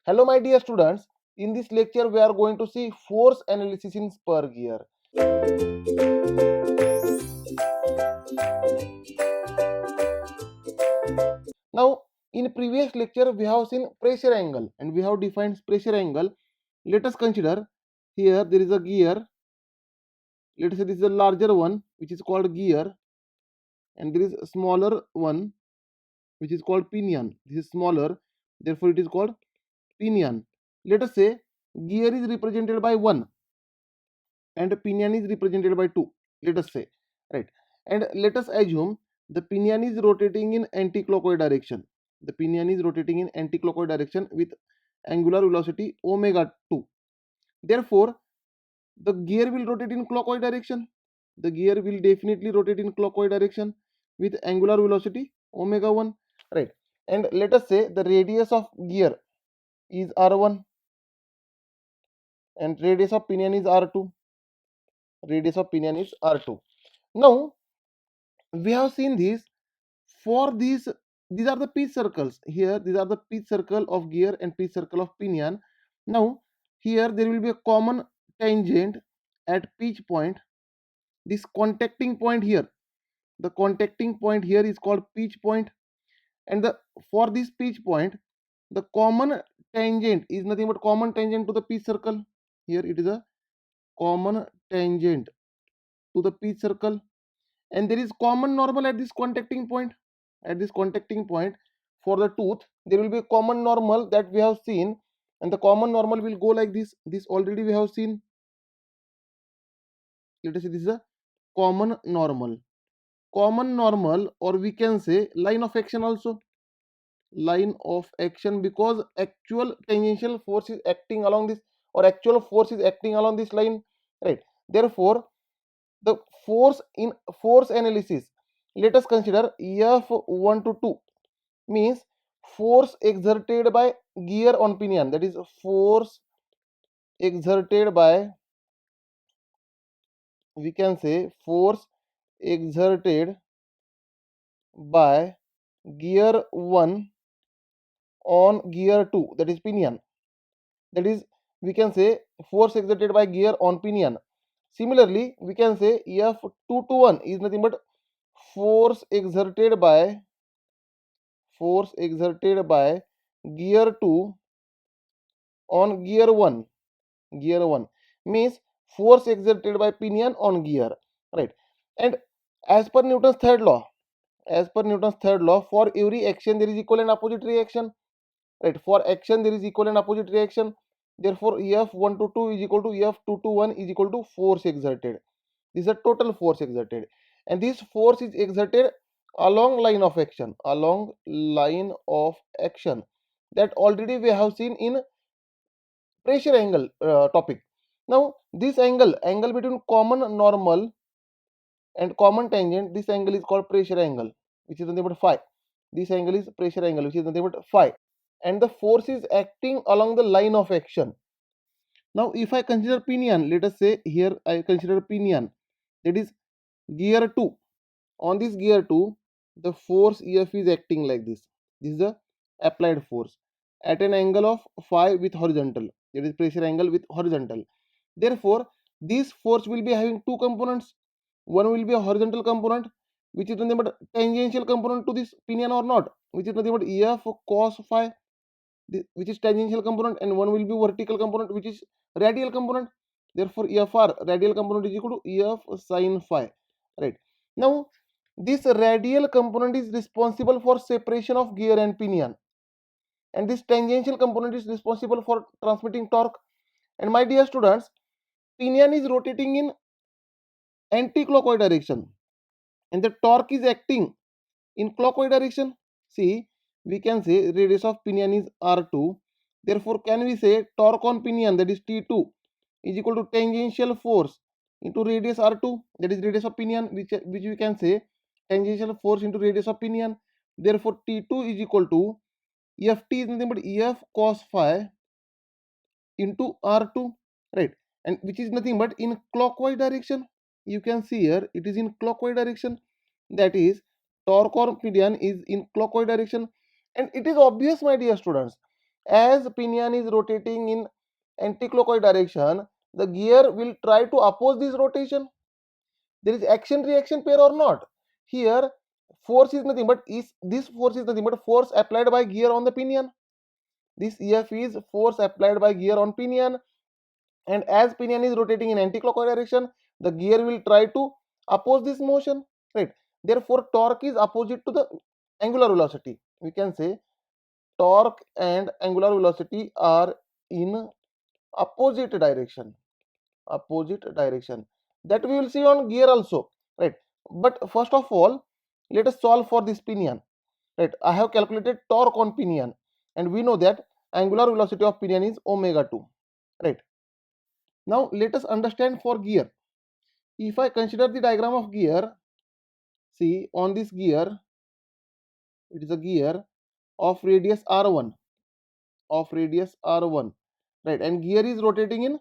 Hello my dear students, in this lecture we are going to see force analysis in spur gear. Now in previous lecture we have seen pressure angle and we have defined pressure angle. Let us consider here there is a gear. Let us say this is a larger one which is called gear and there is a smaller one which is called pinion. This is smaller, therefore it is called pinion. Let us say gear is represented by 1 and pinion is represented by 2, let us say, right? And let us assume the pinion is rotating in anti-clockwise direction. The pinion is rotating in anti-clockwise direction with angular velocity omega 2. Therefore the gear will rotate in clockwise direction. The gear will definitely rotate in clockwise direction with angular velocity omega 1, right? And let us say the radius of gear is r1 and radius of pinion is r2. Radius of pinion is r2. Now we have seen this for these are the pitch circles here. These are the pitch circle of gear and pitch circle of pinion. Now here there will be a common tangent at pitch point. This contacting point here, the contacting point here is called pitch point, and the for this pitch point the common tangent is nothing but common tangent to the pitch circle. Here it is a common tangent to the pitch circle, and there is common normal at this contacting point. At this contacting point for the tooth there will be a common normal that we have seen, and the common normal will go like this already we have seen. Let us say this is a common normal. Common normal, or we can say line of action also. Line of action, because actual tangential force is acting along this, or actual force is acting along this line, right? Therefore the force in force analysis, let us consider F1 to 2 means force exerted by gear on pinion, that is force exerted by, we can say force exerted by gear 1 on gear 2, that is pinion. That is, we can say force exerted by gear on pinion. Similarly we can say F2 to 1 is nothing but force exerted by gear 2 on gear 1. Gear 1 means force exerted by pinion on gear, right? And as per Newton's third law, for every action there is equal and opposite reaction, right? For action there is equal and opposite reaction. Therefore F1 to 2 is equal to F2 to 1 is equal to force exerted. This is a total force exerted, and this force is exerted along line of action, that already we have seen in pressure angle topic. Now this angle between common normal and common tangent, this angle is called pressure angle, which is nothing but phi. This angle is pressure angle, which is nothing but phi, and the force is acting along the line of action. Now if I consider pinion, let us say here I consider pinion, that is gear 2. On this gear 2 the force Ef is acting like this. This is the applied force at an angle of phi with horizontal, that is pressure angle with horizontal. Therefore this force will be having two components. One will be a horizontal component, which is nothing but tangential component to this pinion or not, which is nothing but Ef cos phi, which is tangential component, and one will be vertical component, which is radial component. Therefore Fr radial component is equal to Ef sin phi, right? Now this radial component is responsible for separation of gear and pinion, and this tangential component is responsible for transmitting torque. And my dear students, pinion is rotating in anti-clockwise direction and the torque is acting in clockwise direction. See, we can say radius of pinion is r2. Therefore can we say torque on pinion, that is T2, is equal to tangential force into radius r2, that is radius of pinion, which we can say tangential force into radius of pinion. Therefore T2 is equal to Ft is nothing but Ef cos phi into r2, right? And which is nothing but in clockwise direction. You can see here it is in clockwise direction, that is torque on pinion is in clockwise direction. And it is obvious my dear students As pinion is rotating in anticlockwise direction, the gear will try to oppose this rotation. There is action reaction pair or not? Here force is nothing but this force is nothing but force applied by gear on the pinion. This EF is force applied by gear on pinion, and as pinion is rotating in anticlockwise direction, the gear will try to oppose this motion, right? Therefore torque is opposite to the angular velocity. We can say torque and angular velocity are in opposite direction. That we will see on gear also, right? But first of all, let us solve for this pinion, right? I have calculated torque on pinion, and we know that angular velocity of pinion is omega 2, right? Now let us understand for gear. If I consider the diagram of gear, see on this gear, it is a gear of radius r1, right? And gear is rotating in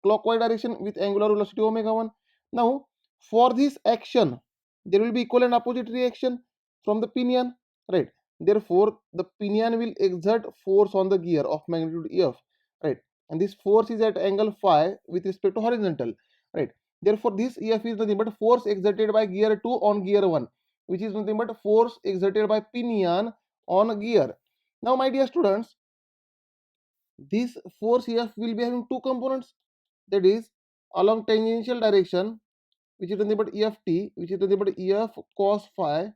clockwise direction with angular velocity omega 1. Now for this action, there will be equal and opposite reaction from the pinion, right? Therefore the pinion will exert force on the gear of magnitude F, right? And this force is at angle phi with respect to horizontal, right? Therefore this F is nothing but force exerted by gear 2 on gear 1, which is nothing but force exerted by pinion on gear. Now my dear students, this force F will be having two components, that is along tangential direction, which is nothing but EFT, which is nothing but EF cos phi,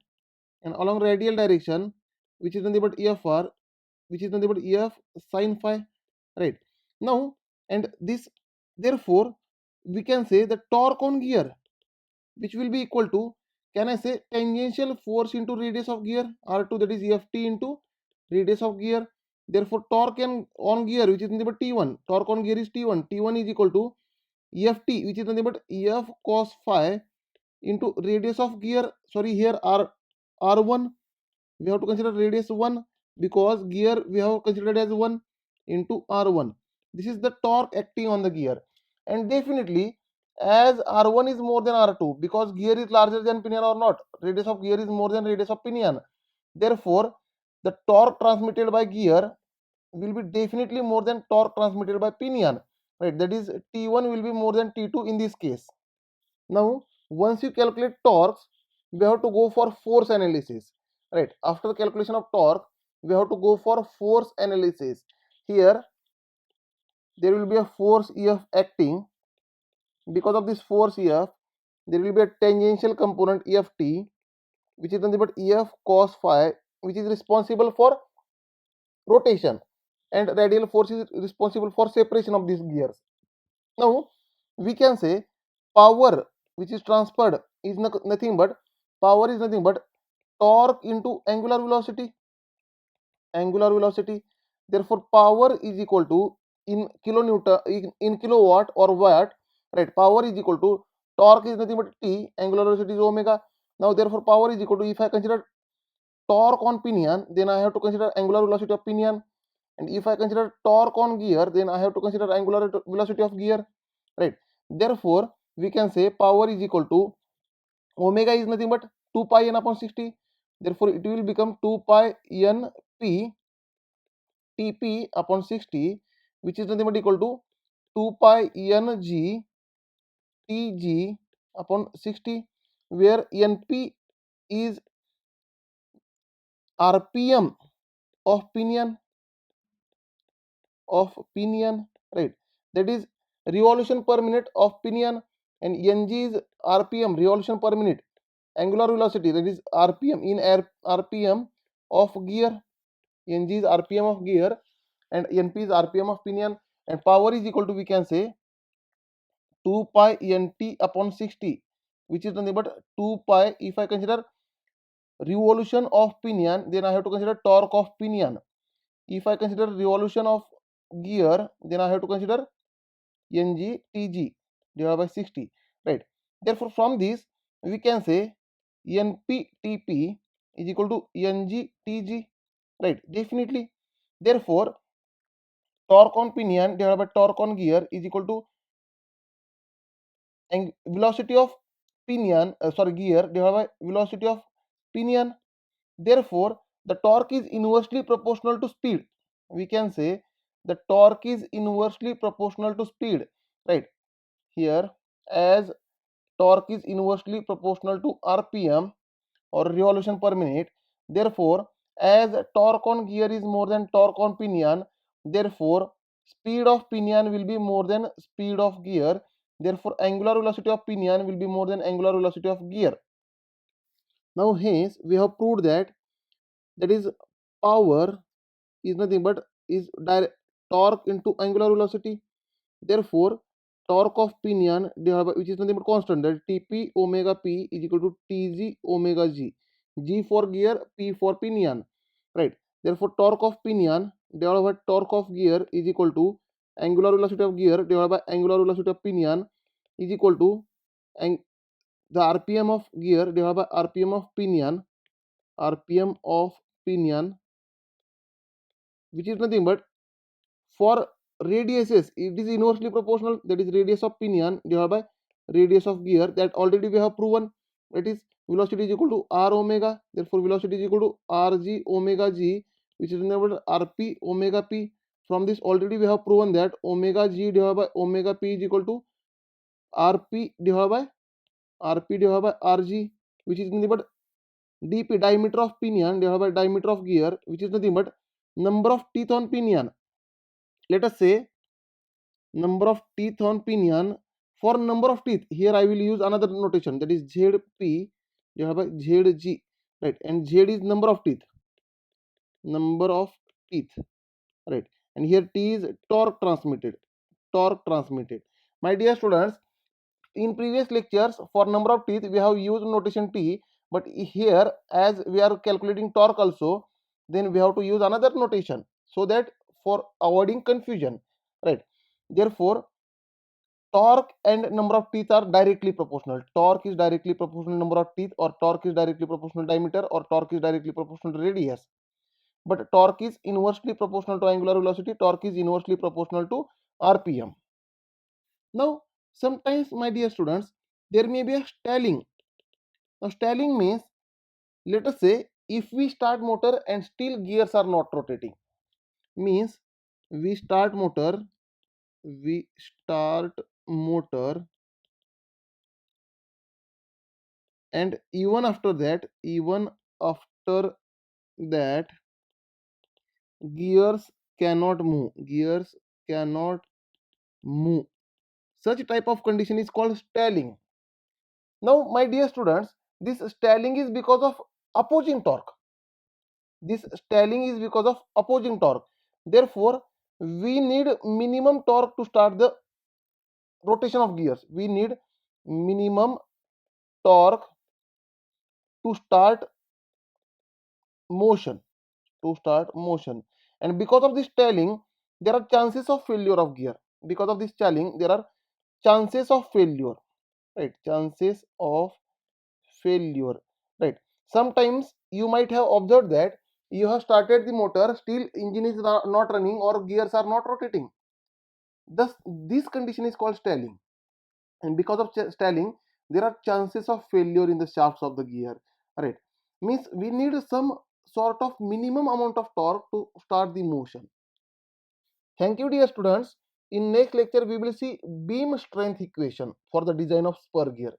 and along radial direction, which is nothing but EFR, which is nothing but EF sin phi, right? Now, and this, therefore we can say the torque on gear, which will be equal to, can I say, tangential force into radius of gear R2, that is EFT into radius of gear. Therefore torque on gear, which is nothing but T1, torque on gear is T1 is equal to EFT, which is nothing but EF cos phi into radius of gear. Sorry, here R1, we have to consider radius 1 because gear we have considered as 1 into R1. This is the torque acting on the gear, and definitely as R1 is more than R2 because gear is larger than pinion or not, radius of gear is more than radius of pinion. Therefore the torque transmitted by gear will be definitely more than torque transmitted by pinion, right? That is T1 will be more than T2 in this case. Now once you calculate torques, we have to go for force analysis, right? After calculation of torque, we have to go for force analysis. Here there will be a force EF acting. Because of this force EF, there will be a tangential component EFT, which is nothing but EF cos phi, which is responsible for rotation, and radial force is responsible for separation of these gears. Now we can say power which is transferred is nothing but torque into angular velocity. Therefore power is equal to, in kilonewton, in kilowatt or watt, right? Power is equal to torque is nothing but T, angular velocity is omega. Now therefore power is equal to, if I consider torque on pinion, then I have to consider angular velocity of pinion, and if I consider torque on gear, then I have to consider angular velocity of gear, right? Therefore we can say power is equal to, omega is nothing but 2 pi n upon 60. Therefore it will become 2 pi n p Tp upon 60, which is nothing but equal to 2 pi n g Tg upon 60, where Np is RPM of pinion, right? That is revolution per minute of pinion, and Ng is RPM, revolution per minute. Angular velocity, that is RPM in RPM of gear. Ng is RPM of gear and Np is RPM of pinion, and power is equal to, we can say, 2 pi Nt upon 60, which is nothing but 2 pi. If I consider revolution of pinion, then I have to consider torque of pinion. If I consider revolution of gear, then I have to consider Ng Tg divided by 60, right? Therefore from this we can say Np Tp is equal to Ng Tg, right? Definitely. Therefore torque on pinion divided by torque on gear is equal to velocity of gear divided by velocity of pinion. Therefore the torque is inversely proportional to speed. we can say the torque is inversely proportional to speed, right? Here, as torque is inversely proportional to rpm or revolution per minute, therefore as torque on gear is more than torque on pinion, therefore speed of pinion will be more than speed of gear, therefore angular velocity of pinion will be more than angular velocity of gear. Now hence we have proved that is power is nothing but is direct torque into angular velocity. Therefore, torque of pinion divided by, which is nothing but constant, that Tp omega p is equal to Tg omega g. G for gear, P for pinion, right? Therefore, torque of pinion divided by torque of gear is equal to angular velocity of gear divided by angular velocity of pinion is equal to the RPM of gear divided by RPM of pinion, RPM of pinion, which is nothing but for radiuses it is inversely proportional, that is radius of pinion divided by radius of gear, that already we have proven, that is velocity is equal to r omega, therefore velocity is equal to rg omega g, which is nothing but rp omega p. From this already we have proven that omega g divided by omega p is equal to rp divided by rg, which is nothing but dp, diameter of pinion divided by diameter of gear, which is nothing but number of teeth on pinion. Let us say number of teeth on pinion. For number of teeth, here I will use another notation, that is zp divided by zg, right? And z is number of teeth, right? And here t is torque transmitted. My dear students, in previous lectures for number of teeth we have used notation t, but here as we are calculating torque also, then we have to use another notation, so that for avoiding confusion, right? Therefore torque and number of teeth are directly proportional. Torque is directly proportional to number of teeth, or torque is directly proportional to diameter, or torque is directly proportional to radius. But torque is inversely proportional to angular velocity, torque is inversely proportional to rpm. Now sometimes, my dear students, there may be a stalling. Now stalling means, let us say if we start motor and still gears are not rotating, means we start motor we start motor and even after that gears cannot move. Such type of condition is called stalling. Now my dear students, this stalling is because of opposing torque. Therefore we need minimum torque to start the rotation of gears. We need minimum torque to start motion and because of this stalling there are chances of failure of gear. Because of this stalling there are chances of failure, right? Chances of failure, right? Sometimes you might have observed that you have started the motor, still engine is not running or gears are not rotating. Thus this condition is called stalling, and because of stalling there are chances of failure in the shafts of the gear, right? Means we need some sort of minimum amount of torque to start the motion. Thank you, dear students. In next lecture we will see beam strength equation for the design of spur gear.